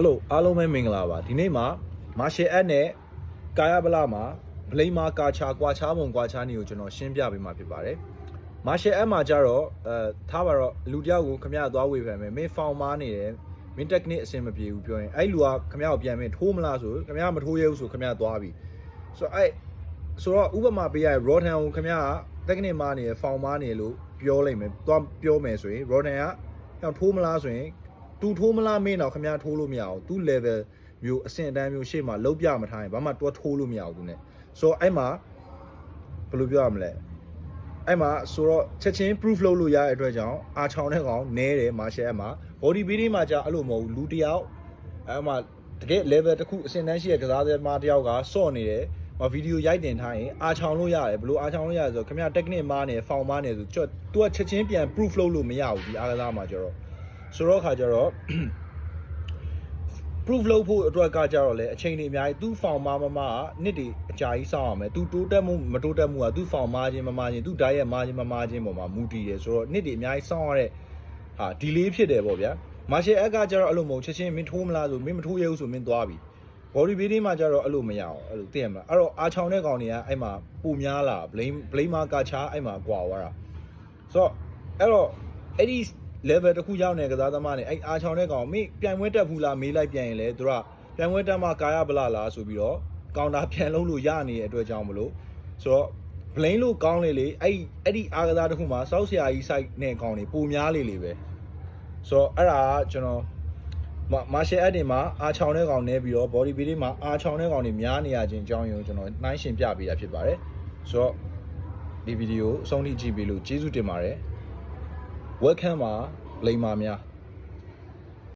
Hello အားလုံးပဲမင်္ဂလာပါဒီနေ့မှာ martial art နဲ့ကာယဗလမှာဗလိမာကာချာကွာချားပုံကွာချားနေကိုကျွန်တော်ရှင်းပြပေးမှာဖြစ်ပါတယ် martial art မှာကြတော့ထားပါတော့လူတယောက်ကိုခမရသွားဝေဖန်မယ်မင်းဖောင်မားနေတယ်မင်း technique အဆင်မပြေဘူးပြောရင်အဲ့လူကခမရကိုပြန်မင်းထိုးမလားဆိုခမရမထိုးရဲဘူးဆိုခမရသွားပြီဆိုတော့ဥပမာပေးရ raw tan ကိုခမရ technique မားနေတယ်ဖောင်မားနေလို့ပြောလိုက်မယ်သွားပြောမယ်ဆိုရင် raw tan ကထိုးမလားဆိုရင်သူထိုးမလားမင်းတော့ခမရထိုးလို့မရအောင်သူ level မျိုးအဆင့်အတန်းမျိုးရှေ့မှာလုံးပြမထားရင်ဘာမှတွားထိုးလို့မရဘူးသူ ਨੇ ဆိုတော့အဲ့မှာဘယ်လိုပြောရမလဲအဲ့မှာဆိုတော့ချက်ချင်း proof လုပ်လို့ရတဲ့အတွက်ကြောင့်အာချောင်းတဲ့ကောင်နဲတယ် martial art မှာ body building မှာကြာအဲ့လိုမဟုတ်ဘူးလူတယောက်အဲ့မှာတကယ် level တစ်ခုအဆင့်တန်းရှိတဲ့ကစားသမားတယောက်ကစော့နေတယ်ဗီဒီယိုရိုက်တင်ထားရင်အာချောင်းလို့ရတယ်ဘယ်လိုအာချောင်းလို့ရလဲဆိုတော့ခင်ဗျာ technique မားနေဖောင်မားနေဆိုသူကချက်ချင်းပြန် proof လုပ်လို့မရဘူးဒီအားကစားမှာကျတော့ဆိုတော့ခါကျတော့ proof လုပ်ဖို့အတွက်ကကြတော့လေအချိန်တွေအများကြီးသူ့ form မားကနှစ်တွေအကြာကြီးစောင့်ရမယ်သူတိုးတက်မှုမတိုးတက်မှုကသူ့ form မားခြင်းမမားခြင်းသူ့ diet ရဲ့မားခြင်းမမားခြင်းပေါ်မှာမူတည်တယ်ဆိုတော့နှစ်တွေအများကြီးစောင့်ရတဲ့ဟာ delay ဖြစ်တယ်ပေါ့ဗျာ martial art ကကြတော့အဲ့လိုမဟုတ်ချက်ချင်းမင်းထိုးမလားဆိုမင်းမထိုးရဘူးဆိုမင်းသွားပြီ body building မှာကြတော့အဲ့လိုမရအောင်အဲ့လိုသိရမလားအဲ့တော့အာချောင်းတဲ့ကောင်တွေကအဲ့မှာပုံများလာ blame မှာကာချာအဲ့မှာကွာသွားတာဆိုတော့အဲ့တော့အဲ့ဒီ level တစ်ခုရောက်နေကစားသမားနေအဲ့အာချောင်းတဲ့ကောင်မင်းပြိုင်ပွဲတက်ဘူးလားမေးလိုက်ပြန်ရင်လေသူကပြိုင်ပွဲတက်မှာကာယဗလာလားဆိုပြီးတော့ကောင်တာပြန်လုံးလို့ရနေတဲ့အတွက်ကြောင့်မလို့ဆိုတော့ blame လို့ကောင်းလေအဲ့ဒီအားကစားတစ်ခုမှာစောက်ဆရာကြီး site နဲ့ကောင်တွေပုံများလေပဲဆိုတော့အဲ့ဒါကကျွန်တော်martial art တွေမှာအာချောင်းတဲ့ကောင်နေပြီးတော့ body building မှာအာချောင်းတဲ့ကောင်တွေများနေရခြင်းအကြောင်းရင်းကိုကျွန်တော်နှိုင်းရှင်ပြပေးတာဖြစ်ပါတယ်ဆိုတော့ဒီဗီဒီယိုအဆုံးထိကြည့်ပေးလို့ကျေးဇူးတင်ပါတယ် welcome ပါလိမ္မာများ